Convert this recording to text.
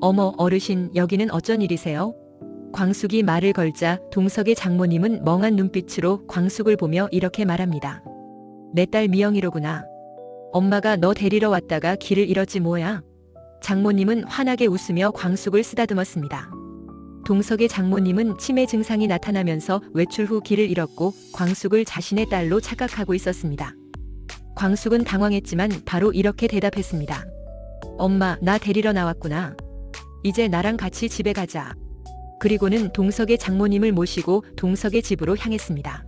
어머 어르신, 여기는 어쩐 일이세요? 광숙이 말을 걸자 동석의 장모님은 멍한 눈빛으로 광숙을 보며 이렇게 말합니다. 내 딸 미영이로구나. 엄마가 너 데리러 왔다가 길을 잃었지 뭐야. 장모님은 환하게 웃으며 광숙을 쓰다듬었습니다. 동석의 장모님은 치매 증상이 나타나면서 외출 후 길을 잃었고 광숙을 자신의 딸로 착각하고 있었습니다. 광숙은 당황했지만 바로 이렇게 대답했습니다. 엄마, 나 데리러 나왔구나. 이제 나랑 같이 집에 가자. 그리고는 동석의 장모님을 모시고 동석의 집으로 향했습니다.